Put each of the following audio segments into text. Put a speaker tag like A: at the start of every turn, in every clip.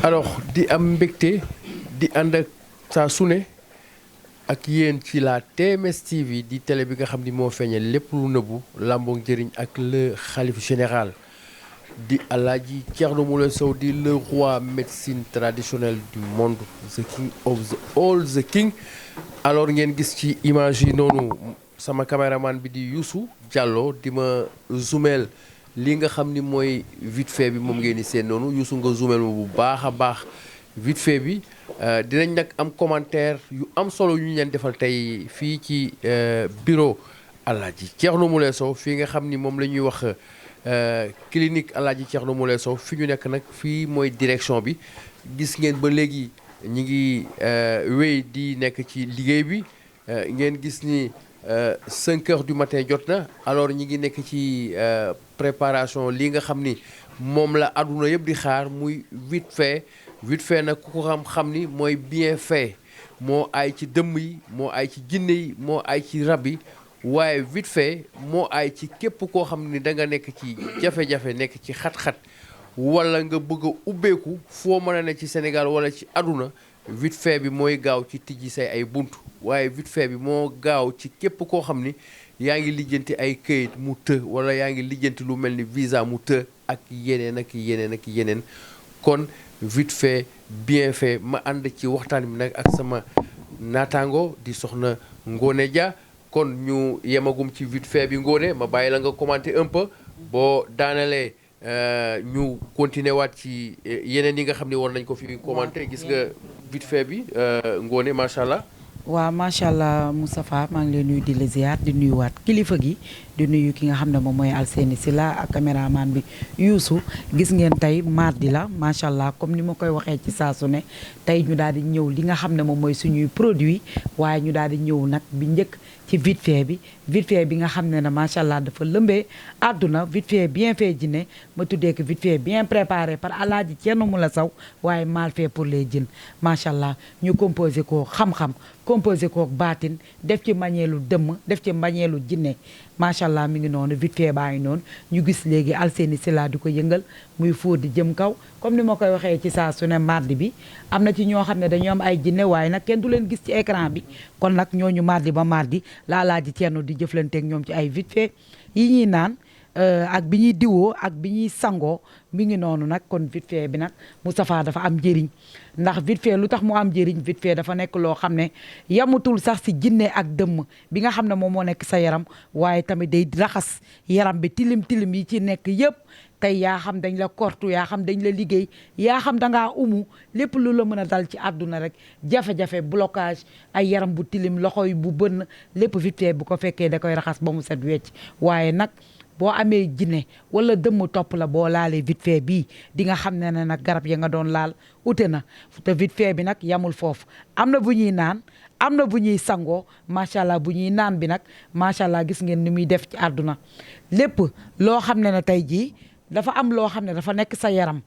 A: alors di am mbégte di ànd ak saa su ne ak yéen ci la TMS TV di télé bi nga xam ni moo feeñal lépp lu nëbbu làmboog njëriñ ak le xalif général di Alaaji Thierno Moule Sow di le roi médecine traditionnelle du monde the king of the all the king. alors ngeen gis ci image yi noonu sama caméraman bi di Youssou Diallo di ma zoomel li nga xam ni mooy vite fait bi moom ngeen di seen noonu Youssou nga zoomel ma bu baax a baax vite fait bi dinañ nag am commentaire yu am solo yu ñu leen defal tey fii ci bureau Alaaji Thierno Moule Sow fii nga xam ni moom la ñuy wax clinique Alaaji Thierno Moule Sow fi ñu nekk nag fii mooy direction bi gis ngeen ba léegi ñi ngi wéy di nekk ci liggéey bi ngeen gis ni 5 heures du matin jot na alors ñi ngi nekk ci préparation li nga xam ni moom la àdduna yëpp di xaar muy vite fait nag ku ko xam ni mooy bien fait moo aay ci dëmm yi moo aay ci jinne yi moo aay ci rab yi waaye vite fait moo aay ci képp koo xam ni da nga nekk ci jafe-jafe nekk ci xat-xat wala nga bëgg a ubbeeku foo mën a ne ci Sénégal wala ci àdduna vite fait bi mooy gaaw ci tijji say ay bunt waaye vite fait bi moo gaaw ci képp koo xam ni yaa ngi lijjanti ay këyit mu të wala yaa ngi lijjanti lu mel ni visa mu të ak yeneen ak yeneen ak yeneen kon vite fait bien fait ma ànd ci waxtaan bi nag ak sama naataango di soxna Ngone Dia kon ñu yemagum ci vite fait bi Ngone ma bàyyi la nga commenter un peu boo daanalee ñu continuer waat ci yeneen yi nga xam ne war nañ ko fi commenter gis nga vite fait bi Ngone macha allah.
B: waaw macha allah Moustapha maa ngi lay nuyu di la ziar di nuyuwaat kilifa gi di nuyu ki nga xam ne moom mooy Alseni Sila ak caméraman bi Youssou gis ngeen tey mardi la macha allah comme ni ma koy waxee ci saa su ne tey ñu daal di ñëw li nga xam ne moom mooy suñuy produit waaye ñu daal di ñëw nag bi njëkk ci vite fait bi nga xam ne macha allah dafa lëmbee àdduna vite fait bien fait jinne ma tuddee ko vite fait bien préparé par Alaaji Thierno Moule Sow waaye mal fait pour les jinn macha allah ñu composé ko xam-xam composé ko baatin def ci mbañeelu dëmm def ci mbañeelu jinne macha allah mi ngi noonu vite fait baa ngi noonu ñu gis léegi Alseni Sila di ko yëngal muy fóot di jëm kaw comme ni ma koy waxee ci saa su ne mardi bi am na ci ñoo xam ne dañoo am ay jinne waaye nag kenn du leen gis ci écran bi kon nag ñooñu mardi ba mardi la Alaaji Thierno di jëflanteek ñoom ci ay vite fait yi ñuy naan ak bi ñuy diwoo ak bi ñuy sangoo mi ngi noonu nag kon vite fait bi nag Moustapha dafa am njëriñ ndax vite fait lu tax mu am njëriñ vite fait dafa nekk loo xam ne yamutul sax si jinne ak dëmm bi nga xam ne moom moo nekk sa yaram waaye tamit day raxas yaram bi tilim yi ci nekk yëpp tey yaa xam dañ la kortu yaa xam dañ la liggéey yaa xam dangaa umu lépp lu la mën a dal ci àdduna rek jafe-jafe blocage ay yaram bu tilim loxo yi bu bënn lépp vite fait bu ko fekkee da koy raxas ba mu set wecc waaye nag boo amee jinne wala dëmm topp la boo laalee vite fait bii di nga xam ne nag garab ya nga doon laal ute na te vite fait bi nag yamul foofu am na bu ñuy naan am na bu ñuy sangoo macha allah bu ñuy naan bi nag macha allah gis ngeen ni muy def ci àdduna lépp loo xam ne tey jii dafa am loo xam ne dafa nekk sa yaram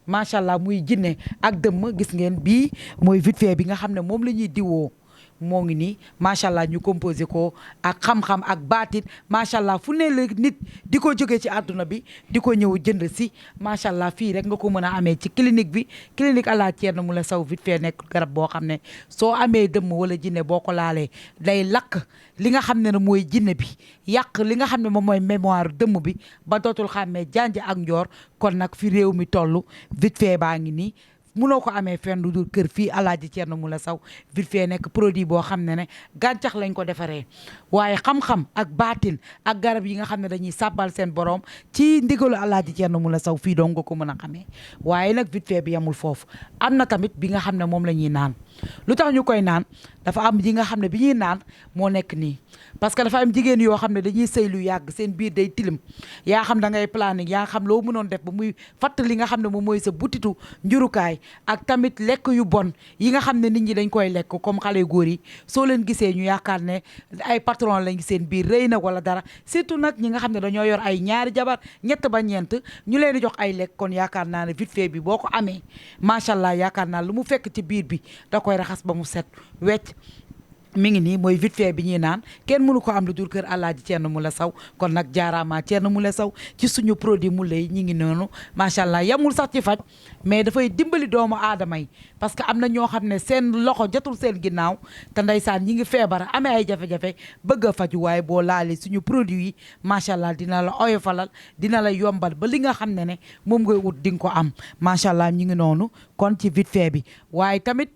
B: macha allah muy jinne ak dëmm gis ngeen bii mooy vite fait bi nga xam ne moom la ñuy diwoo moo ngi nii macha allah ñu composé ko ak xam-xam ak baatit macha allah fu ne la nit di ko jógee ci àdduna bi di ko ñëw jënd si macha allah fii rek nga ko mën a amee ci clinique bi clinique Alaaji Thierno Moule Sow vite fait nekk garab boo xam ne soo amee dëmm wala jinne boo ko laalee day lakk li nga xam ne mooy jinne bi yàq li nga xam ne moom mooy mémoire dëmm bi ba dootul xàmmee janj ak njoor kon nag fi réew mi toll vite fait baa ngi nii munoo ko amee fenn lu dul kër fii Alaaji Thierno Moule Sow vite fait nekk produit boo xam ne gàncax lañ ko defaree waaye xam-xam ak baatin ak garab yi nga xam ne dañuy sàbbal seen borom ci ndigalu Alaaji Thierno Moule Sow fii dong nga ko mën a xamee waaye nag vite fait bi yamul foofu am na tamit bi nga xam ne moom la ñuy naan lu tax ñu koy naan dafa am yi nga xam ne bi ñuy naan moo nekk nii parce que dafa am jigéen yoo xam ne dañuy sëy lu yàgg seen biir day tilim yaa xam da ngay planning yaa xam loo mënoon def ba muy fatt li nga xam ne moom mooy sa butitu njurukaay ak tamit lekk yu bon yi nga xam ne nit ñi dañ koy lekk comme xale góor yi soo leen gisee ñu yaakaar ne ay patron lañ seen biir rëy na wala dara surtout nag ñi nga xam ne dañoo yor ay ñaari jabar ñett ba ñeent ñu leen di jox ay lekk kon yaakaar naa ne vite fait bi boo ko amee macha allah yaakaar naa lu mu fekk ci biir bi da koy raxas ba mu set wecc mi ngi nii mooy vite fait bi ñuy naan kenn mënu ko am lu dul kër Alaaji Thierno Moule Sow kon nag jaaraama Thierno Moule Sow ci suñu produit Moule yi ñi ngi noonu macha allah yamul sax ci faj mais dafay dimbali doomu aadama yi parce que am na ñoo xam ne seen loxo jotul seen ginnaaw te ndeysaan ñi ngi feebar amee ay jafe-jafe bëgg a faju waaye boo laalee suñu produit yi macha allah dina la oyofalal dina la yombal ba li nga xam ne moom ngay ut di nga ko am macha allah ñi ngi noonu kon ci vite fait bi waaye tamit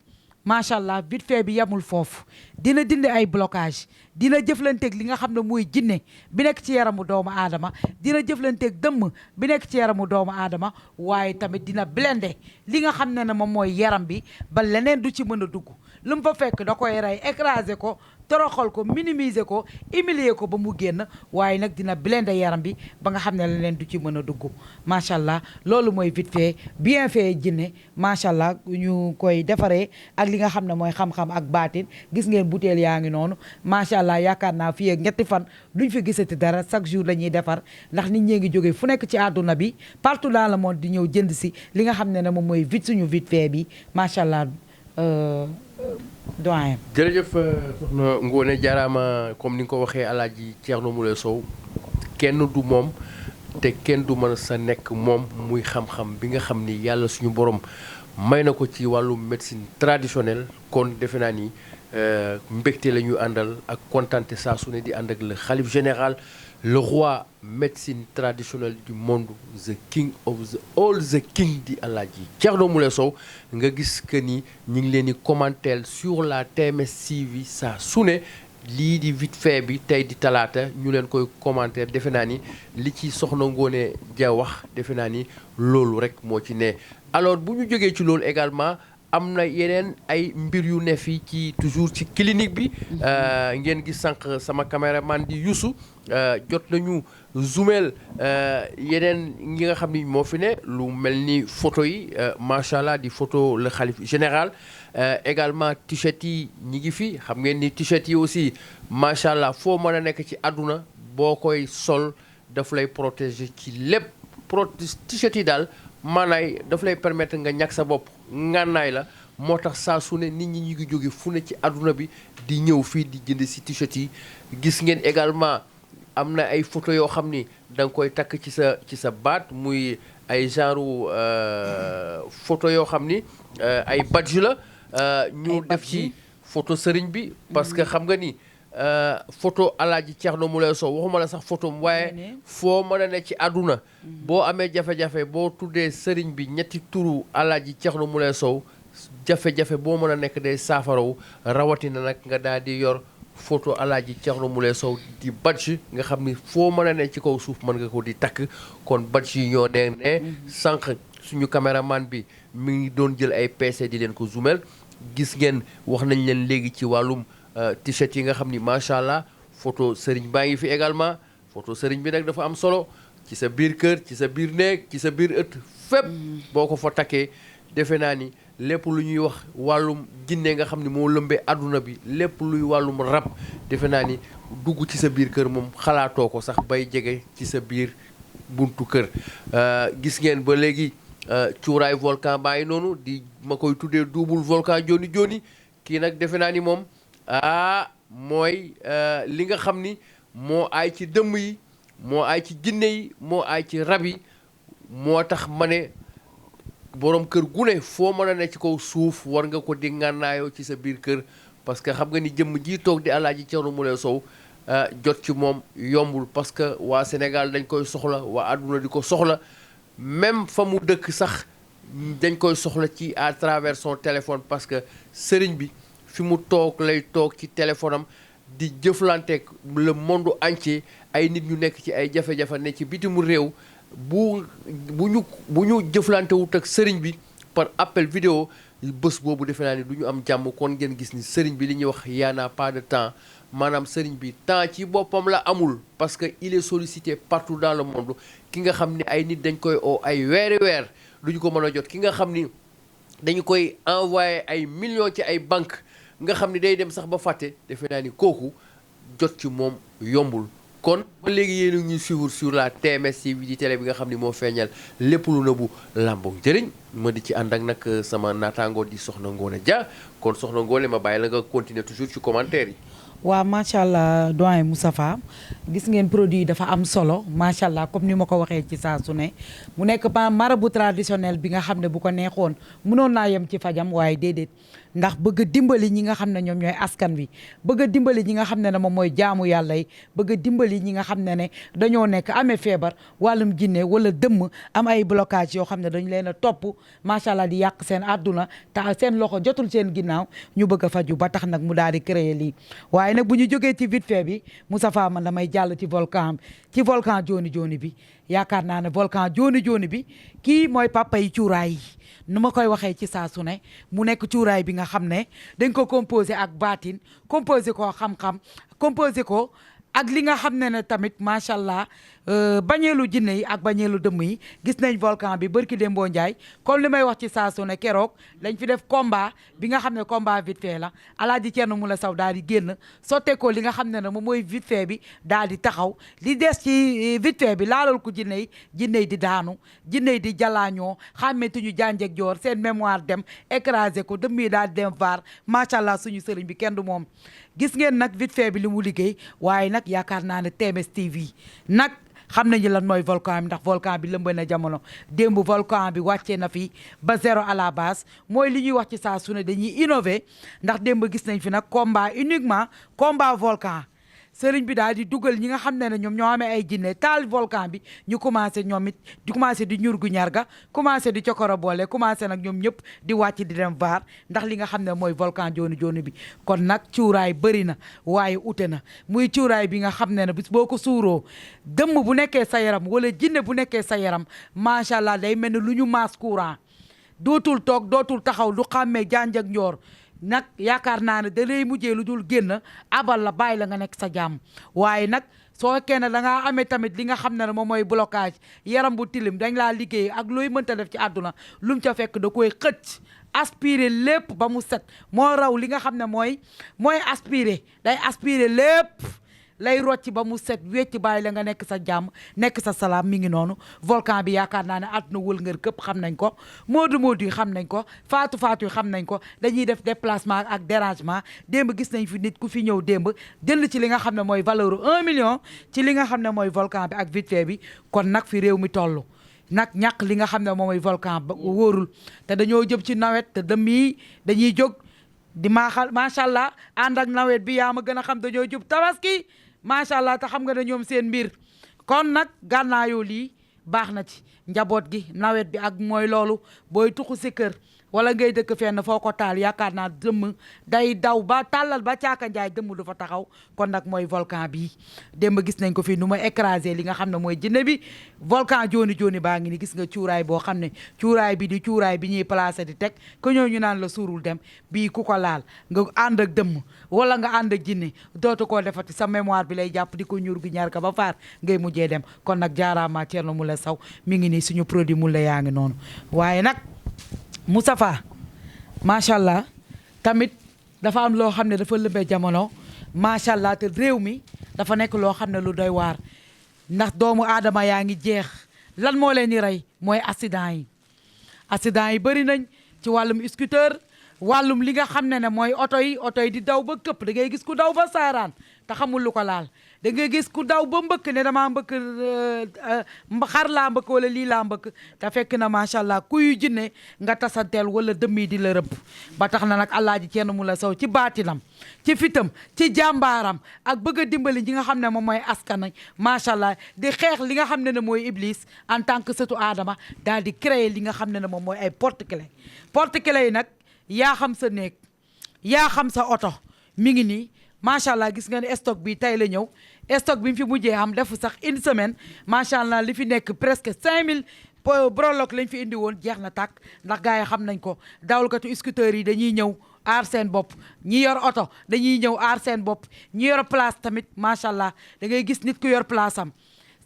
B: macha allah vite fait bi yamul foofu dina dindi ay blocage dina jëflanteeg li nga xam ne mooy jinne bi nekk ci yaramu doomu aadama dina jëflanteeg dëmm bi nekk ci yaramu doomu aadama waaye tamit dina blender li nga xam ne moom mooy yaram bi ba leneen du ci mën a dugg lu mu fa fekk da koy rey écraser ko toroxal ko minimiser ko humilier ko ba mu génn waaye nag dina blender yaram bi ba nga xam ne leneen du ci mën a dugg macha allah loolu mooy vite fait bien fait jinne macha allah ñu koy defaree ak li nga xam ne mooy xam-xam ak baatin gis ngeen butéel yaa ngi noonu macha allah yaakaar naa fii ak ñetti fan duñ fi gisati dara chaque jour la ñuy defar ndax nit ñee ngi jógee fu nekk ci àdduna bi partout dans le monde di ñëw jënd si li nga xam ne moom mooy suñu vite fait bi macha allah doyen.
A: jërëjëf soxna Ngoné jaaraama comme ni nga ko waxee Alaaji Thierno Moule Sow kenn du moom te kenn du mën sa nekk moom muy xam-xam bi nga xam ni yàlla suñu borom may na ko ci wàllu médecine traditionnelle kon defe naa ni mbégte la ñu àndal ak kontante saa su ne di ànd ak le khalife général le roi médecine traditionnelle du monde the king of the all the king di Alaaji Thierno Moule Sow nga gis que ni ñu ngi leen di commenter sur la TMS TV saa su ne lii di vite fait bi tey di talaata ñu leen koy commenter defe naa ni li ci soxna Ngoné ja wax defe naa ni loolu rek moo ci ne alors bu ñu jógee ci loolu également am na yeneen ay mbir yu ne fii ci toujours ci clinique bi ngeen gis sànq sama caméraman di Youssou jot nañu zoomel yeneen ñi nga xam ni moo fi ne lu mel ni photo yi macha allah di photo le khalife général également t-shirt yi ñi ngi fi xam ngeen ni t-shirt yi aussi macha allah foo mën a nekk ci àdduna boo koy sol daf lay protéger ci lépp t-shirt yi daal maanaay daf lay permettre nga ñàkk sa bopp ngànnaay la moo tax saa su ne nit ñi ñu ngi jóge fu ne ci àdduna bi di ñëw fii di jënd si t-shirt yi gis ngeen également am na ay photo yoo xam ni da nga koy takk ci sa baat muy ay genre photo yoo xam ni ay badge la ñu def ci photo sëriñ bi parce que xam nga ni photo Alaaji Thierno Moule Sow waxuma la sax photo waaye foo mën a ne ci àdduna boo amee jafe-jafe boo tuddee sëriñ bi ñetti turu Alaaji Thierno Moule Sow jafe-jafe boo mën a nekk day saafarawu rawatina nag nga daal di yor photo Alaaji Thierno Moule Sow di badge nga xam ni foo mën a ne ci kaw suuf mën nga ko di takk kon badge yi ñoo ne sànq suñu caméraman bi mi ngi doon jël ay PC di leen ko zoomel gis ngeen wax nañ leen léegi ci wàllum t-shirt yi nga xam ni macha allah photo sëriñ baa ngi fi également photo sëriñ bi nag dafa am solo ci sa biir kër ci sa biir néeg ci sa biir ëtt fépp boo ko fa takkee defe naa ni lépp lu ñuy wax wàllum jinne nga xam ni moo lëmbee àdduna bi lépp luy wàllum rab defe naa ni dugg ci sa biir kër moom xalaatoo ko sax bay jege ci sa biir buntu kër gis ngeen ba léegi cuuraay volcan baa ngi noonu di ma koy tuddee double volcan joni joni kii nag defe naa ni moom mooy li nga xam ni moo aay ci dëmm yi moo aay ci jinne yi moo aay ci rab yi moo tax ma ne borom kër gu ne foo mën a ne ci kaw suuf war nga ko di ngànnaayoo ci sa biir kër parce que xam nga ni jëmm ji toog di Alaaji Thierno Moule Sow jot ci moom yombul parce que waa Sénégal dañ koy soxla waa àdduna di ko soxla même fa mu dëkk sax dañ koy soxla ci à travers son téléphone parce que sëriñ bi fi mu toog lay toog ci téléphone am di jëflanteeg le monde entier ay nit ñu nekk ci ay jafe-jafe ne ci bitimu réew bu ñu jëflante wut ak sëriñ bi par appel vidéo bés boobu defe naa ni du ñu am jàmm kon ngeen gis ni sëriñ bi li ñuy wax y en a pas de temps maanaam sëriñ bi temps ci boppam la amul parce que il est sollicité partout dans le monde ki nga xam ni ay nit dañ koy oo ay weeri weer duñu ko mën a jot ki nga xam ni dañu koy envoyé ay millions ci ay banque nga xam ni day dem sax ba fàtte defe naa ni kooku jot ci moom yombul kon ba léegi yéen a ngi suivre sur la TMS TV di télé bi nga xam ni moo feeñal lépp lu nëbbu làmboog njëriñ ma di ci ànd ak nag sama naataangoo di Soxna Ngoné Dia kon Soxna Ngoné ma bàyyi la nga continuer toujours ci commentaire yi.
B: waaw macha allah doyen Moustapha gis ngeen produit yi dafa am solo macha allah comme ni ma ko waxee ci saa su ne mu nekk marabout traditionnel bi nga xam ne bu ko neexoon mënoon naa yem ci fajam waaye déedéet ndax bëgg a dimbali ñi nga xam ne ñoom ñooy askan wi bëgg a dimbali ñi nga xam ne moom mooy jaamu yàlla yi bëgg a dimbali ñi nga xam ne dañoo nekk amee feebar wàllum jinne wala dëmm am ay blocage yoo xam ne dañu leen a topp macha allah di yàq seen àdduna te seen loxo jotul seen ginnaaw ñu bëgg a faju ba tax nag mu daal di créer lii waaye nag bu ñu jógee ci vite fait bi Moustapha man damay jàll ci volcan Joni Joni bi yaakaar naa ne volcan Joni Joni bi kii mooy papa yi cuuraay yi nu ma koy waxee ci saa su ne mu nekk cuuraay bi nga xam ne dañ ko composé ak baatin composé ko xam-xam composé ko ak li nga xam ne tamit macha allah bañeelu jinne yi ak bañeelu dëmm yi gis nañ volcan bi barki Dembo Ndiaye comme li may wax ci saa su ne keroog lañ fi def combat bi nga xam ne combat vite fait la alaaji Thierno Moule Sow daal di génn sotteekoo li nga xam ne moom mooy vite fait bi daal di taxaw li des ci vite fait bi laalal ko jinne yi di daanu jinne yi di jalaañoo xàmmetuñu janjeg joor seen mémoire dem écrasé ko dëmm yi daal di dem vaar macha allah suñu sëriñ bi kenn du moom gis ngeen nag vite fait bi li mu liggéey waaye nag yaakaar naa ne TMS TV nag xam nañu lan mooy volcan bi ndax volcan bi lëmba na jamono démb volcan bi wàccee na fi ba zéro à la base mooy li ñuy wax ci saa su ne dañuy innover ndax démb gis nañ fi nag combat uniquement combat volcan sëriñ bi daal di dugal ñi nga xam ne ñoom ñoo amee ay jinne taal volcan bi ñu commencé ñoom it di commencé di ñurgu ñarga commencé di cokoro boole commencé nag ñoom ñëpp di wàcc di dem vaar ndax li nga xam ne mooy volcan Joni Joni bi kon nag cuuraay bëri na waaye ute na muy cuuraay bi nga xam ne bis boo ko suuroo dëmm bu nekkee sa yaram wala jinne bu nekkee sa yaram macha allah day mel ni lu ñu maas courant dootul toog dootul taxaw du xàmmee janj ak njoor nag yaakaar naa ne da lay mujjee lu dul génn abal la bàyyi la nga nekk sa jàmm waaye nag soo fekkee ne da ngaa amee tamit li nga xam ne moom mooy blocage yaram bu tilim dañ laa liggéey ak looy mënta def ci àdduna lu mu ca fekk da koy xëcc aspirer lépp ba mu set moo raw li nga xam ne mooy aspirer day aspirer lépp lay rocci ba mu set wecc bàyyi la nga nekk sa jàmm nekk sa salaam mi ngi noonu volcan bi yaakaar naa ne àdduna wëlngër këpp xam nañ ko moodu yi xam nañ ko faatu yi xam nañ ko dañuy def déplacement ak dérangement démb gis nañ fi nit ku fi ñëw démb jënd ci li nga xam ne mooy valeur 1 million ci li nga xam ne mooy volcan bi ak vite fait bi kon nag fi réew mi toll nag ñàkk li nga xam ne moom mooy volcan ba wóorul te dañoo jëm ci nawet te dëmm yi dañuy jóg di macha allah ànd ak nawet bi yaa ma gën a xam dañoo jub tabaski macha allah te xam nga ne ñoom seen mbir kon nag gànnaayoo lii baax na ci njaboot gi nawet bi ak mooy loolu booy tuxu si kër wala ngay dëkk fenn foo ko taal yaakaar naa dëmm day daw ba tàllal ba caaka njaay dëmm du fa taxaw kon nag mooy volcan bii démb gis nañ ko fii nu ma écrasé li nga xam ne mooy jinne bi volcan Joni Joni baa ngi ni gis nga cuuraay boo xam ne cuuraay bi di cuuraay bi ñuy placé di teg ko ñëw ñu naan la suurul dem bii ku ko laal nga ànd ak dëmm wala nga ànd ak jinne dootu koo defati sa mémoire bi lay jàpp di ko ñur gi ñaar ka ba faar ngay mujjee dem kon nag jaaraama Thierno Moule Sow mi ngi nii suñu produit Moule yaa ngi noonu waaye nag Moustapha macha allah tamit dafa am loo xam ne dafa lëmbee jamono macha allah te réew mi dafa nekk loo xam ne lu doy waar ndax doomu aadama yaa ngi jeex lan moo leen di rey mooy accident yi bëri nañ ci wàllum scooter wàllum li nga xam ne mooy oto yi di daw ba këpp da ngay gis ku daw ba saaraan te xamul lu ko laal da ngay gis ku daw ba mbëkk ne damaa mbëkk xar laa mbëkk wala lii laa mbëkk te fekk na macha allah kuyu jinne nga tasanteel wala dëmm yi di la rëbb ba tax na nag Alaaji Thierno Moule Sow ci baatinam ci fitam ci jàmbaaram ak bëgg a dimbali ñi nga xam ne moom mooy askan macha allah di xeex li nga xam ne mooy iblis en tant que sëtu aadama daal di créer li nga xam ne moom mooy ay porte-clés yi nag yaa xam sa néeg yaa xam sa oto mi ngi nii macha allah gis nga ne stock bi tey la ñëw stock bi mu fi mujjee am defu sax une semaine macha allah li fi nekk presque 5000 broloque lañ fi indi woon jeex na tàkk ndax gars yi xam nañ ko dawalkatu scooter yi dañuy ñëw aar seen bopp ñi yor oto dañuy ñëw aar seen bopp ñi yor place tamit macha allah da ngay gis nit ku yor place am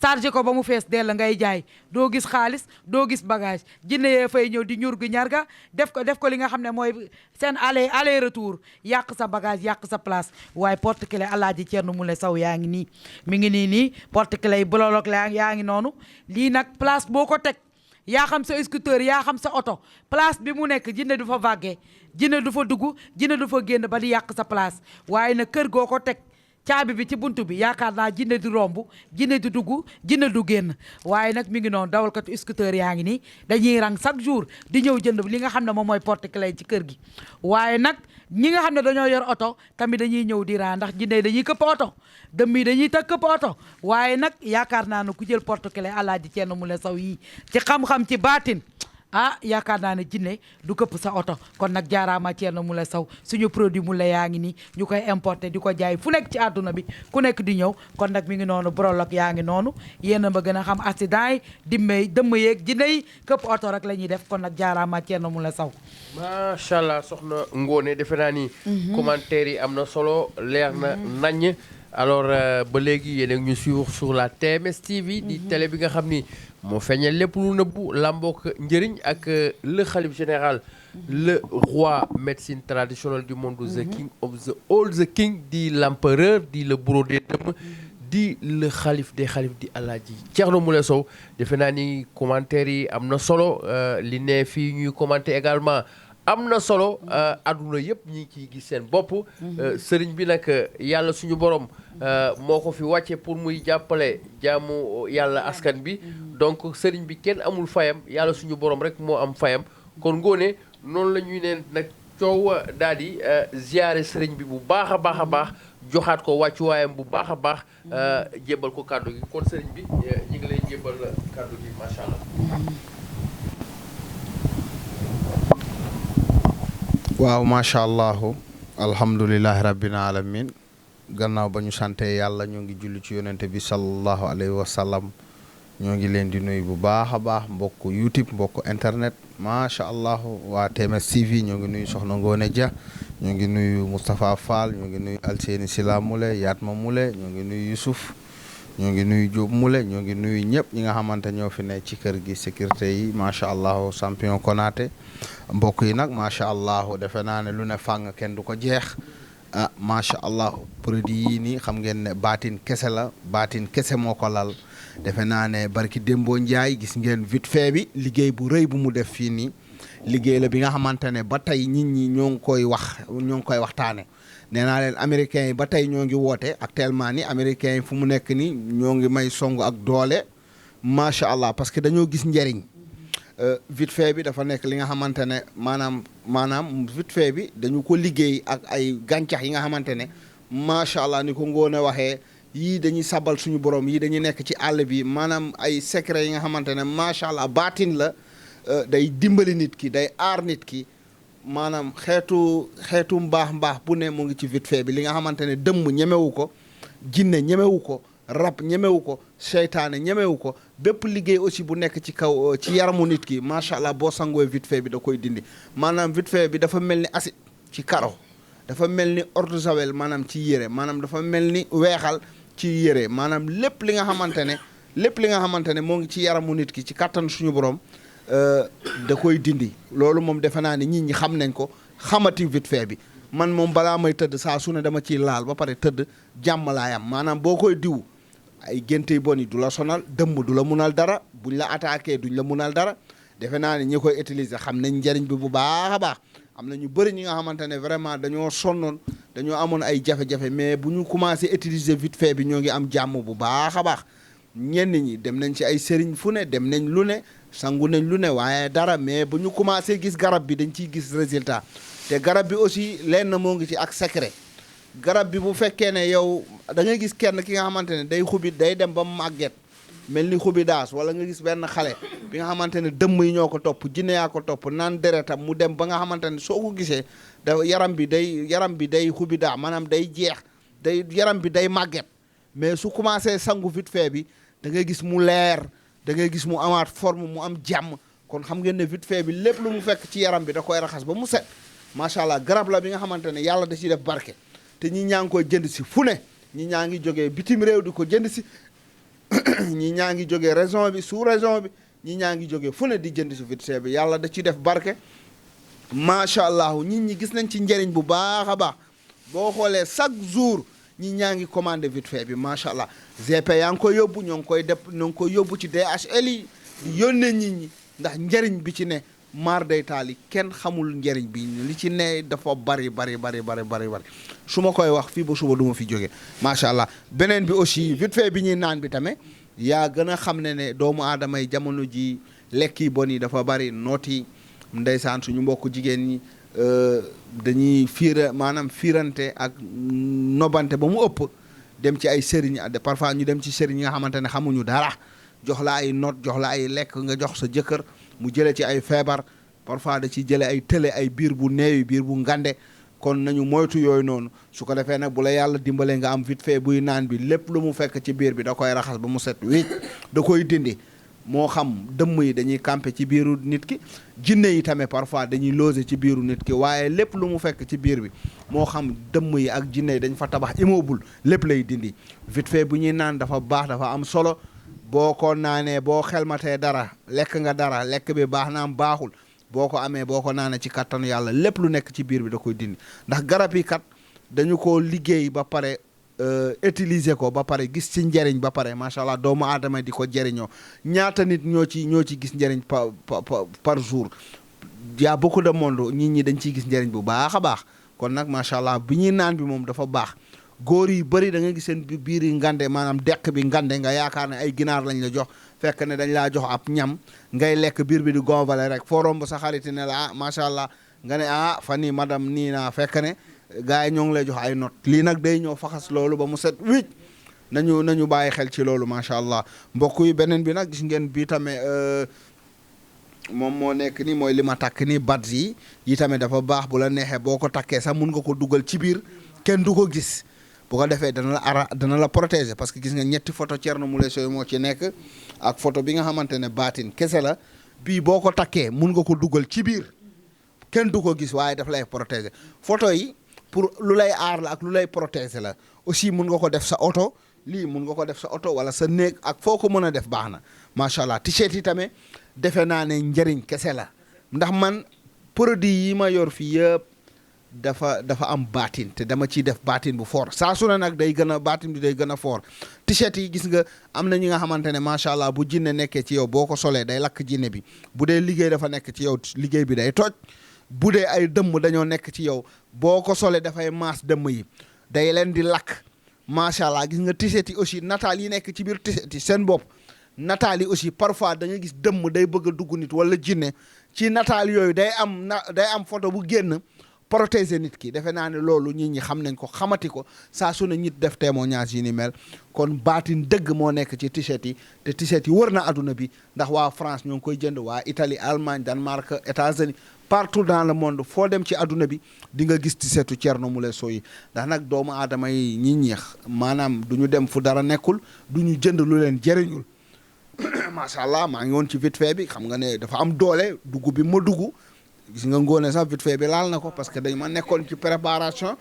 B: chargé ko ba mu fees dell ngay jaay doo gis xaalis doo gis bagage jinne yee fay ñëw di ñur gi ñarga def ko li nga xam ne mooy seen aller retour yàq sa bagage yàq sa place waaye porte clé Alaaji Thierno Moule Sow yaa ngi nii mi ngi nii porte clé yi bololog la yaa ngi noonu lii nag place boo ko teg yaa xam sa scooter yaa xam sa oto place bi mu nekk jinne du fa vaguer jinne du fa dugg jinne du fa génn ba di yàq sa place waaye nag kër goo ko teg caabi bi ci buntu bi yaakaar naa jinne du romb jinne du dugg jinne du génn waaye nag mi ngi noonu dawalkatu scooter yaa ngi nii dañuy rang chaque jour di ñëw jënd li nga xam ne moom mooy porte clé ci kër gi waaye nag ñi nga xam ne dañoo yor oto tamit dañuy ñëw di raa ndax jinne dañuy këpp oto dëmm yi dañuy tëg këpp oto waaye nag yaakaar naa ne ku jël porte clé Alaaji Thierno Moule Sow yii ci xam-xam ci baatin yaakaar naa ne jinne du këpp sa oto kon nag jaaraama Thierno Moule Sow suñu produit Moule yaa ngi nii ñu koy importer di ko jaay fu nekk ci àdduna bi ku nekk di ñëw kon nag mi ngi noonu brolog yaa ngi noonu yéen a ma gën a xam accident yi dëmm yeeg jinne yi këpp oto rek la ñuy def kon nag jaaraama Thierno Moule Sow
A: macha allah soxna Ngoné defe naa ni commentaire yi am na solo leer na naññ alors ba léegi yéen a ngi ñu suivre sur la TMS TV di télé bi nga xam ni moo feeñal lépp lu nëbbu làmbook njëriñ ak le khalife général le roi médecine traditionnelle du monde the king of the all the king di l'empereur di le bourreau des dëmm di le xalif des xalif di Alaaji Thierno Moule Sow defe naa ni commentaire yi am na solo li ne fii ñuy commenter également am na solo adduna yëpp ñi ngi ciy gis seen bopp sëriñ bi nag yàlla suñu borom moo ko fi wàcce pour muy jàppale jaamu yàlla askan bi donc sëriñ bi kenn amul fayam yàlla suñu borom rek moo am fayam kon Ngoné noonu la ñuy neen nag coow daal di ziyaare sëriñ bi bu baax a baax a baax joxaat ko wàccuwaayam bu baax a baax jébbal ko kàddu gi kon sëriñ bi ñi ngi lay jébbal kàddu gi macha allah.
C: waaw macha allah alhamdulilahi rabbil alamin gannaaw ba ñu sante yàlla ñoo ngi julli ci yonente bi sallallahu alayhi wa sallam ñoo ngi leen di nuyu bu baax a baax mbokk YouTube mbokk internet macha allah waa TMS TV ñoo ngi nuyu Soxna Ngoné Dia ñoo ngi nuyu Moustapha Fall ñoo ngi nuyu Alseni Sila Moule Yatma Moule ñoo ngi nuyu Youssouf ñoo ngi nuyu Diop Moule ñoo ngi nuyu ñëpp ñi nga xamante ñoo fi ne ci kër gi sécurité yi macha allah champion Konaté mbokk yi nag macha allah defe naa ne lu ne fàng kenn du ko jeex macha allah produit yii nii xam ngeen ne baatin kese la baatin kese moo ko lal defe naa ne barki Dembo Ndiaye gis ngeen vite fait bi liggéey bu rëy bu mu def fii nii liggéey la bi nga xamante ne ba tey nit ñi ñoo ngi koy waxtaane nee naa leen américains yi ba tey ñoo ngi woote actuellement ni américains yi fu mu nekk ni ñoo ngi may song ak doole macha allah parce que dañoo gis njëriñ vite fait bi dafa nekk li nga xamante ne maanaam vite fait bi dañu ko liggéey ak ay gàncax yi nga xamante ne macha allah ni ko Ngoné waxee yii dañuy sabal suñu borom yii dañuy nekk ci àll bi maanaam ay secret yi nga xamante ne macha allah baatin la day dimbali nit ki day aar nit ki maanaam xeetu mbaax bu ne mu ngi ci vite fait bi li nga xamante ne dëmm ñemewu ko jinne ñemewu ko rab ñemewu ko seytaane ñemewu ko bépp liggéey aussi bu nekk ci kaw ci yaramu nit ki macha allah boo sangoo vite fait bi da koy dindi maanaam vite fait bi dafa mel ni acide ci karo dafa mel ni eau de javel maanaam ci yére maanaam dafa mel ni weexal ci yére maanaam lépp li nga xamante ne moo ngi ci yaramu nit ki ci kattan suñu borom da koy dindi loolu moom defe naa ne nit ñi xam nañ ko xamati vite fait bi man moom balaa may tëdd saa su ne dama ciy laal ba pare tëdd jàmm laay am maanaam boo koy diw ay génte yu bon yi du la sonal dëmm du la munal dara buñ la attaqué duñ la munal dara defe naa ne ñi koy utiliser xam nañ njëriñ bi bu baax a baax am na ñu bëri ñi nga xamante ne vraiment dañoo sonnoon dañoo amoon ay jafe-jafe mais bu ñu commencé utiliser vite fait bi ñoo ngi am jàmm bu baax a baax ñenn ñi dem nañ ci ay sëriñ fu ne dem nañ lu ne sangu nañ lu ne waaye dara mais bu ñu commencé gis garab bi dañ ciy gis résultat te garab bi aussi lenn moo ngi ci ak secret garab bi bu fekkee ne yow da ngay gis kenn ki nga xamante ne day xubit day dem ba màgget mel ni xubi daas wala nga gis benn xale bi nga xamante ne dëmm yi ñoo ko topp jinne yaa ko topp naan deretam mu dem ba nga xamante ne soo ko gisee da yaram bi day xubi daa maanaam day jeex yaram bi day màgget mais su commencé sangu vite fait bi da ngay gis mu leer da ngay gis mu amaat forme mu am jàmm kon xam ngeen ne vite fait bi lépp lu mu fekk ci yaram bi da koy raxas ba mu set macha allah garab la bi nga xamante ne yàlla da ciy def barke te ñi ñaa ngi koy jënd si fu ne ñi ñaa ngi jógee bitim réew di ko jënd si ñi ñaa ngi jógee région bi sous région bi ñi ñaa ngi jógee fu ne di jënd si vite fait bi yàlla da ci def barke macha allah nit ñi gis nañ ci njëriñ bu baax a baax boo xoolee chaque jour ñi ñaa ngi commandé vite fait bi macha allah GP yaa ngi koy yóbbu ñoo ngi koy yóbbu ci DHL yi di yónnee nit ñi ndax njëriñ bi ci ne maar day taali kenn xamul njëriñ bi li ci ne dafa bari su ma koy wax fii ba suba du ma fi jóge macha allah beneen bi aussi vite fait bi ñuy naan bi tamit yaa gën a xam ne doomu aadama yi jamono ji lekk yi bon yi dafa bari nooti ndeysaan suñu mbokk jigéen ñi dañuy fiirante ak nobante ba mu ëpp dem ci ay sëriñ parfois ñu dem ci sëriñ yi nga xamante ne xamuñu dara jox la ay note jox la ay lekk nga jox sa jëkkër mu jële ci ay feebar parfois da ciy jële ay tële ay biir bu neewi biir bu ngande kon nañu moytu yooyu noonu su ko defee nag bu la yàlla dimbalee nga am vite fait buy naan bi lépp lu mu fekk ci biir bi da koy raxas ba mu set wécc da koy dindi moo xam dëmm yi dañuy camper ci biiru nit ki jinne yi tamit parfois dañuy loger ci biiru nit ki waaye lépp lu mu fekk ci biir bi moo xam dëmm yi ak jinne yi dañ fa tabax immeuble lépp lay dindi vite fait bu ñuy naan dafa baax dafa am solo boo ko naanee boo xelmatee dara lekk nga dara lekk bi baax na am baaxul boo ko amee boo ko naanee ci kattanu yàlla lépp lu nekk ci biir bi da koy dindi ndax garab yi kat dañu ko liggéey ba pare utiliser ko ba pare gis ci njëriñ ba pare macha allah doomu aadama di ko jëriñoo ñaata nit ñoo ci gis njëriñ par jour y a beaucoup de monde nit ñi dañ ciy gis njëriñ bu baax a baax kon nag macha allah bi ñuy naan bi moom dafa baax góor yi bëri da nga gis seen biir yi ngande maanaam dekk bi ngande nga yaakaar ne ay ginaar lañ la jox fekk ne dañ laa jox ab ñam ngay lekk biir bi di gonfale rek foo romb sa xarit ne la ah macha allah nga ne ah fan yii madame nii naa fekk ne gars yi ñoo ngi lay jox ay note lii nag day ñëw faxas loolu ba mu set wicc nañu bàyyi xel ci loolu macha allah mbokk yi beneen bi nag gis ngeen bii tamit moom moo nekk nii mooy li ma takk nii badge yi tamit dafa baax bu la neexee boo ko takkee sax mun nga ko dugal ci biir kenn du ko gis bu ko defee dana la protéger parce que gis nga ñetti photo Thierno Moule Sow moo ci nekk ak photo bi nga xamante ne baatin kese la bii boo ko takkee mun nga ko dugal ci biir kenn du ko gis waaye daf lay protéger photo yi pour lu lay aar la ak lu lay protéger la aussi mun nga ko def sa oto lii mun nga ko def sa oto wala sa néeg ak foo ko mën a def baax na macha allah t-shirt yi tamit defe naa ne njëriñ kese la ndax man produit yi ma yor fii yëpp dafa am baatin te dama ciy def baatin bu fort saa su ne nag day gën a baatin bi day gën a fort t-shirt yi gis nga am na ñi nga xamante ne macha allah bu jinne nekkee ci yow boo ko solee day lakk jinne bi bu dee liggéey dafa nekk ci yow liggéey bi day toj bu dee ay dëmm dañoo nekk ci yow boo ko solee dafay maas dëmm yi day leen di lakk macha allah gis nga t-shirt yi aussi nataal yi nekk ci biir t-shirt yi seen bopp nataal yi aussi parfois da nga gis dëmm day bëgg a dugg nit wala jinne ci nataal yooyu day am photo bu génn protéger nit ki defe naa ne loolu nit ñi xam nañ ko xamati ko saa su ne nit def témoignage yi ni mel kon baatin dëgg moo nekk ci t-shirt yi te t-shirt yi wër na adduna bi ndax waa France ñoo ngi koy jënd waa Italie Allemagne Danemark États-Unis partout dans le monde foo dem ci adduna bi di nga gis t-shirtu Thierno Moule Sow yi ndax nag doomu aadama yi ñi ñeex maanaam du ñu dem fu dara nekkul du ñu jënd lu leen jëriñul macha allah maa ngi woon ci vite fait bi xam nga ne dafa am doole dugg bi ma dugg gis nga ngoone sax vite fait bi laal na ko parce que dañ ma nekkoon ci préparation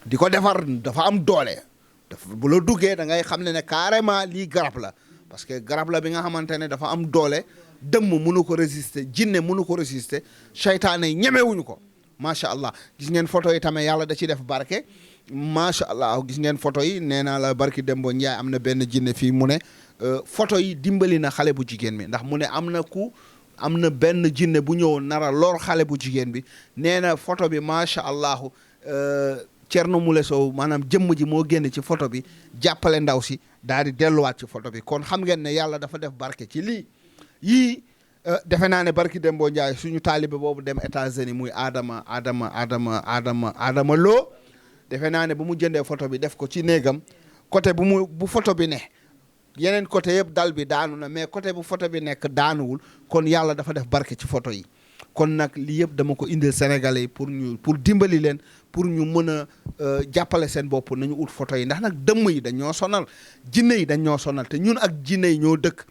C: di ko defar dafa am doole bu la duggee da ngay xam ne carrément lii garab la parce que garab la bi nga xamante ne dafa am doole dëmm mënu ko résister jinne mënu ko résister seytaane yi ñemewuñu ko macha allah gis ngeen photo yi tamit yàlla da ci def barke macha allah gis ngeen photo yi nee naa la barki Dembo Ndiaye am na benn jinne fii mu ne photo yi dimbali na xale bu jigéen mi ndax mu ne am na benn jinne bu ñëw nara lor xale bu jigéen bi nee na photo bi macha allah Thierno Moule Sow maanaam jëmm ji moo génn ci photo bi jàppale ndaw si daal di delluwaat ci photo bi kon xam ngeen ne yàlla dafa def barke ci lii yii defe naa ne barki Dembo Ndiaye suñu taalibe boobu dem États-Unis muy Adama Lo defe naa ne bu mu jëndee photo bi def ko ci néegam côté bu photo bi ne yeneen côté yëpp dal bi daanu na mais côté bu photo bi nekk daanuwul kon yàlla dafa def barke ci photo yi kon nag lii yëpp dama ko indil Sénégalais yi pour dimbali leen pour ñu mën a jàppale seen bopp nañu ut photo yi ndax nag dëmm yi dañ ñoo sonal jinne yi dañ ñoo sonal te ñun ak jinne yi ñoo dëkk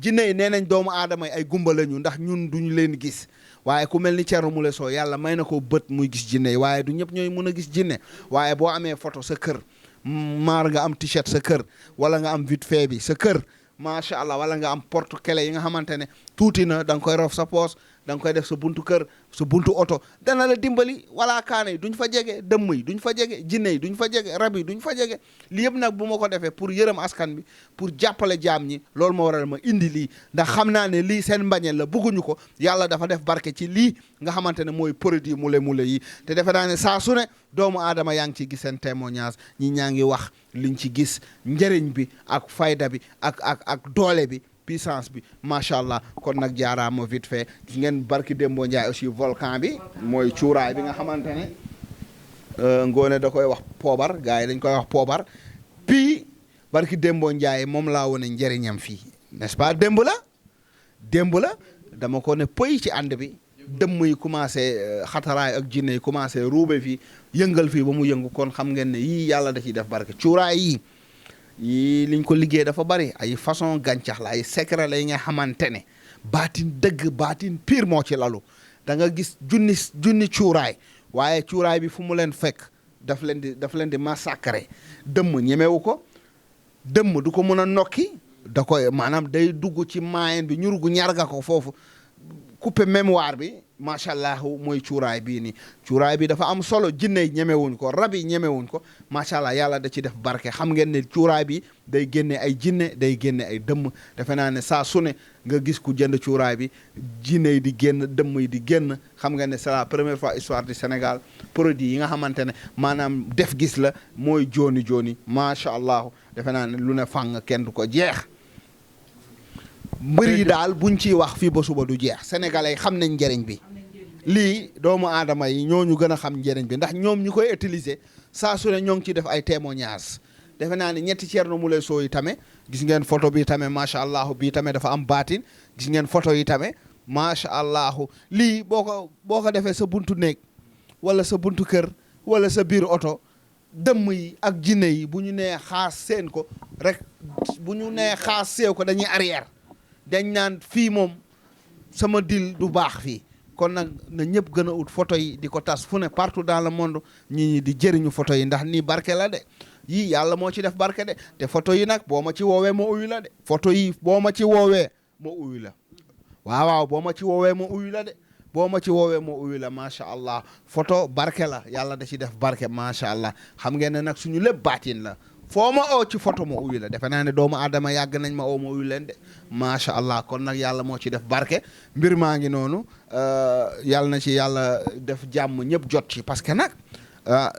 C: jinne yi nee nañ doomu aadama yi ay gumba lañu ndax ñun duñu leen gis waaye ku mel ni Thierno Moule Sow yàlla may na ko bët muy gis jinne yi waaye du ñëpp ñooy mën a gis jinne waaye boo amee photo sa kër maar nga am t-shirt sa kër wala nga am vite fait bi sa kër macha allah wala nga am porte clé yi nga xamante ne tuuti na da nga koy rof sa poos da nga koy def sa buntu kër sa buntu oto dana la dimbali wala kaane yi duñ fa jege dëmm yi duñ fa jege jinne yi duñ fa jege rab yi duñ fa jege li yëpp nag bu ma ko defee pour yërëm askan bi pour jàppale jaam ñi loolu ma waral ma indi lii ndax xam naa ne lii seen mbañeel la bëgguñu ko yàlla dafa def barke ci lii nga xamante ne mooy produit mule yi te defe naa ne saa su ne doomu aadama yaa ngi ci gis seen témoignage ñi ñaa ngi wax liñ ci gis njëriñ bi ak fayda bi ak doole bi puissance bi macha allah kon nag jaaraama vite fait gis ngeen barki Dembo Ndiaye aussi volcan bi mooy cuuraay bi nga xamante ne ngoone da koy wax poobar gars yi dañ koy wax poobar puis barki Dembo Ndiaye moom laa wone njëriñam fii n'est-ce pas démb la dama ko ne pëy ci ànd bi dëmm yi commencé xataraay ak jinne yi commencé ruube fii yëngal fii ba mu yëngu kon xam ngeen ne yii yàlla da ciy def barke cuuraay yii liñ ko liggéey dafa bari ay façon gàncax la ay secret la yi nga xamante ne baatin dëgg baatin pire moo ci lalu da nga gis junni cuuraay waaye cuuraay bi fu mu leen fekk daf leen di massacrer dëmm ñemewu ko dëmm du ko mën a nokki da koy maanaam day dugg ci maayen bi ñurugu ñarga ko foofu coupé mémoire bi macha allah mooy cuuraay bii nii cuuraay bi dafa am solo jinne yi ñemewuñ ko rab yi ñemewuñ ko macha allah yàlla da ci def barke xam ngeen ne cuuraay bi day génne ay jinne day génne ay dëmm defe naa ne saa su ne nga gis ku jënd cuuraay bi jinne yi di génn dëmm yi di génn xam nga ne c'est la première fois histoire du Sénégal produit yi nga xamante ne maanaam def gis la mooy jooni macha allah defe naa ne lu ne fàng kenn du ko jeex. mbir yi daal buñ ciy wax fii ba suba du jeex sénégalais xam nañ njëriñ bi lii doomu aadama yi ñoo ñu gën a xam njëriñ bi ndax ñoom ñu koy utiliser saa su ne ñoo ngi ciy def ay témoignages defe naa ne ñetti Thierno Moule Sow yi tamit gis ngeen photo bi tamit macha allah bii tamit dafa am baatin gis ngeen photo yi tamit macha allah lii boo ko defee sa buntu néeg wala sa buntu kër wala sa biir oto dëmm yi ak jinne yi bu ñu nee xaas seen ko rek bu ñu nee xaas seew ko dañuy arrière. dañ naan fii moom sama dil du baax fii kon nag na ñëpp gën a ut photo yi di ko tas fu ne partout dans le monde ñi di jëriñu photo yi ndax nii barke la de yii yàlla moo ci def barke de te photo yi nag boo ma ci woowee ma uyu la de photo yi boo ma ci woowee ma uyu la waaw boo ma ci woowee ma uyu la de boo ma ci woowee ma uyu la macha allah photo barke la yàlla da ci def barke macha allah xam ngeen ne nag suñu lépp baatin la foo ma oo ci photo ma uyu la defe naa ne doomu aadama yàgg nañ ma oo ma uyu leen de macha allah kon nag yàlla moo ci def barke mbir maa ngi noonu yàlla na ci yàlla def jàmm ñëpp jot ci parce que nag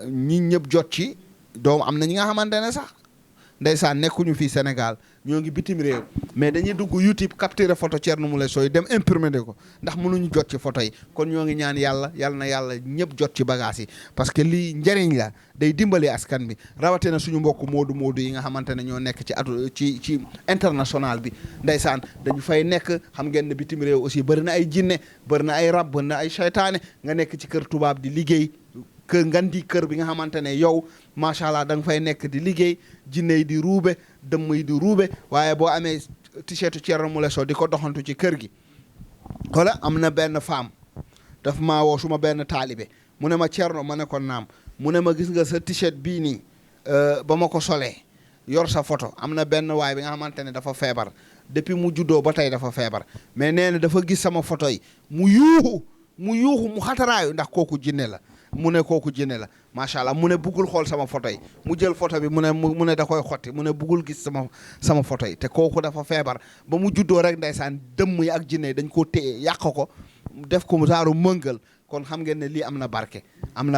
C: ñi ñëpp jot ci doomu am na ñi nga xamante ne sax ndeysaan nekkuñu fii Sénégal ñoo ngi bitim réew mais dañuy dugg YouTube capturer photo Thierno Moule Sow dem imprimer ko ndax mënuñu jot ci photo yi kon ñoo ngi ñaan yàlla na yàlla ñëpp jot ci bagage yi parce que lii njëriñ la day dimbali askan bi rawatina suñu mbokk moodu yi nga xamante ne ñoo nekk ci international bi ndeysaan dañu fay nekk xam ngeen ne bitim réew aussi bëri na ay jinne bëri na ay rab bëri na ay seytaane nga nekk ci kër tubaab di liggéey kër bi nga xamante ne yow macha allah da nga fay nekk di liggéey jinne yi di ruube dëmm yi di ruube waaye boo amee t-shirt Thierno Moule Sow di ko doxantu ci kër gi wala am na benn femme daf maa woo suma benn taalibe mu ne ma Thierno ma ne ko naam mu ne ma gis nga sa t-shirt bii nii ba ma ko solee yor sa photo am na benn waay bi nga xamante ne dafa feebar depuis mu juddoo ba tey dafa feebar mais nee na dafa gis sama photo yi mu yuuxu mu xataraayu ndax kooku jinne la mu ne kooku jinne la macha allah mu ne buggul xool sama photo yi mu jël photo bi mu ne da koy xotti mu ne buggul gis sama photo yi te kooku dafa feebar ba mu juddoo rek ndeysaan dëmm yi ak jinne yi dañ ko téye yàq ko def ko saaru mëngal kon xam ngeen ne lii am na barke am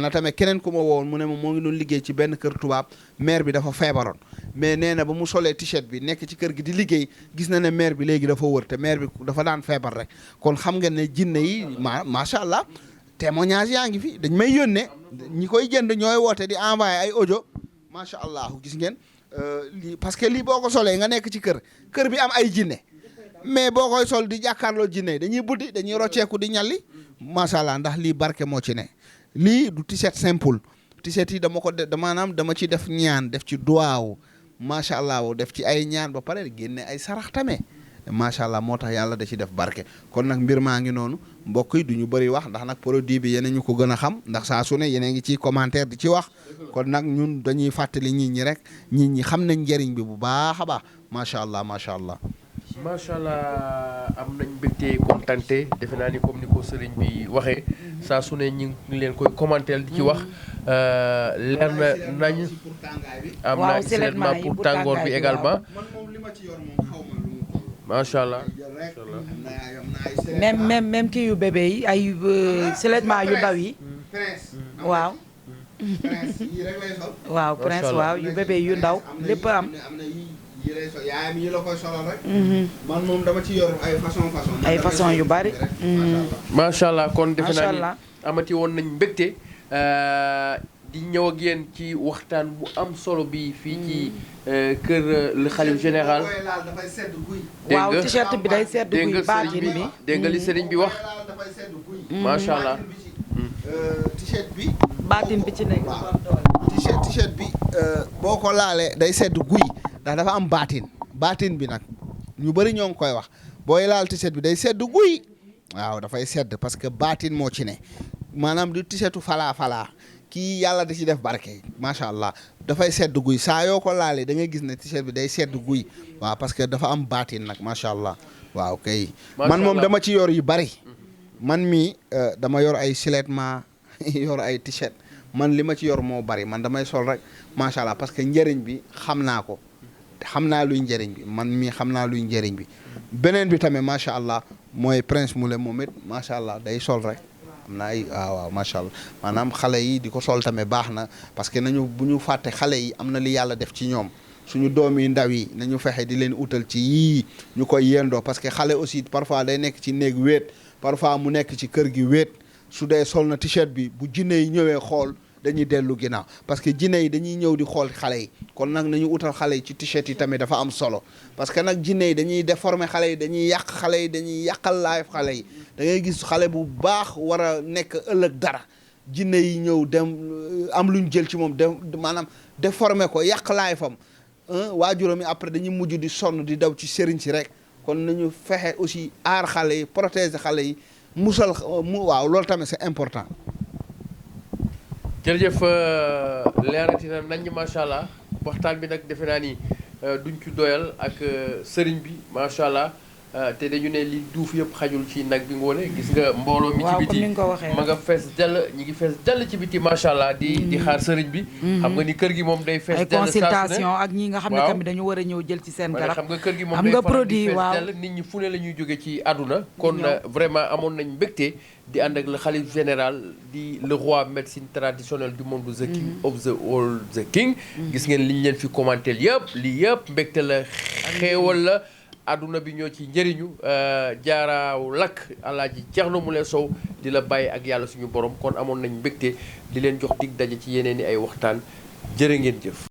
C: na tamit keneen ku ma woowoon mu ne ma moo ngi doon liggéey ci benn kër tubaab maire bi dafa feebaroon mais nee na ba mu solee t-shirt bi nekk ci kër gi di liggéey gis na ne maire bi léegi dafa wër te maire bi dafa daan feebar rek kon xam ngeen ne jinne yi macha allah témoignage yaa ngi fi dañ may yónnee ñi koy jënd ñooy woote di envoyé ay audio macha allah gis ngeen lii parce que lii boo ko solee nga nekk ci kër bi am ay jinne mais boo koy sol di jàkkaarloo jinne dañuy buddi dañuy rocceeku di ñalli macha allah ndax lii barke moo ci ne lii du t-shirt simple t-shirt yi dama ci def ñaan def ci duwaaw macha allah def ci ay ñaan ba pare génne ay sarax tamit macha allah moo tax yàlla da ci def barke kon nag mbir maa ngi noonu mbokk yi du ñu bëri wax ndax nag produit bi yéen ñu ko gën a xam ndax saa su ne yéen a ngi ci commentaire di ci wax kon nag ñun dañuy fàttali nit ñi rek nit ñi xam nañ njëriñ bi bu baax a baax macha allah macha allah.
A: macha allah am nañ mbégte kontante defe naa ni comme ni ko sëriñ bi waxee saa su ne ñu ngi leen koy commenter di ci wax leer na nañ am na seulement pour tàngoor bi également macha allah
B: même kii yu bébé yi ay seulement yu ndaw yi waaw waaw prince waaw yu bébé yu ndaw lépp am
C: yaayam yi la koy solal rek. man moom dama ci yor ay façon
B: yu bari.
A: macha allah kon defe naa ni amati woon nañ mbégte di ñëw ak yéen ci waxtaan bu am solo bi fii ci kër le xalif général.
B: waaw t-shirt bi day sedd guy baatin bi
A: dégg nga li sëriñ bi wax. macha allah.
C: t-shirt bi.
B: baatin bi ci nekk.
C: t-shirt bi boo ko laalee day sedd guy. ndax dafa am baatin bi nag ñu bëri ñoo ngi koy wax booy laal t-shirt bi day sedd guy waaw dafay sedd parce que baatin moo ci ne maanaam du t-shirtu falaa kii yàlla da ci def barke macha allah dafay sedd guy saa yoo ko laalee da ngay gis ne t-shirt bi day sedd guy waaw parce que dafa am baatin nag macha allah waaw kay. man moom dama ci yor yu bari man mii dama yor ay silettement yor ay t-shirt man li ma ci yor moo bari man damay sol rek macha allah parce que njëriñ bi xam naa ko. xam naa luy njëriñ bi man mii xam naa luy njëriñ bi beneen bi tamit macha allah mooy Prince Moulé moom it macha allah day sol rek am na ay waaw macha allah maanaam xale yi di ko sol tamit baax na parce que nañu bu ñu fàtte xale yi am na li yàlla def ci ñoom suñu doom yi ndaw yi nañu fexe di leen utal ci yii ñu koy yendoo parce que xale aussi parfois day nekk ci néeg wéet parfois mu nekk ci kër gi wéet su dee sol na t-shirt bi bu jinne yi ñëwee xool dañuy dellu ginnaaw parce que jinne yi dañuy ñëw di xool xale yi kon nag nañu utal xale yi ci t-shirt yi tamit dafa am solo parce que nag jinne yi dañuy déformer xale yi dañuy yàq xale yi dañuy yàqal life xale yi da ngay gis xale bu baax war a nekk ëllëg dara jinne yi ñëw dem am luñ jël ci moom dem maanaam déformer ko yàq life am waajuram yi après dañuy mujj di sonn di daw ci sëriñ si rek kon nañu fexe aussi aar xale yi protéger xale yi musal waaw loolu tamit c'est important.
A: jërëjëf leerati na nañ macha allah waxtaan bi nag defe naa ni duñ ci doyal ak sëriñ bi macha allah te dañu ne li duuf yëpp xajul ci nag bi ngoone gis nga mbooloo mi ci biti ma nga fees dell ñi ngi fees dell ci biti macha allah di xaar sëriñ bi xam nga ni kër gi moom day fees dell
B: ay consultation ak ñi nga xam ne tamit dañu war a ñëw jël ci seen garab
A: xam nga kër gi moom day faral di fees dell nit ñi fu ne la ñuy jóge ci àdduna kon vraiment amoon nañ mbégte di ànd ak le xalif général di le roi médecine traditionnelle du monde the king of the all the king gis ngeen li ñu leen fi commenté yëpp lii yëpp mbégte la xéewal la àdduna bi ñoo ci njëriñu jaaraaw lakk alaaji Thierno Moule Sow di la bàyyi ak yàlla suñu borom kon amoon nañ mbégte di leen jox dig daje ci yeneen i ay waxtaan jërë ngeen jëf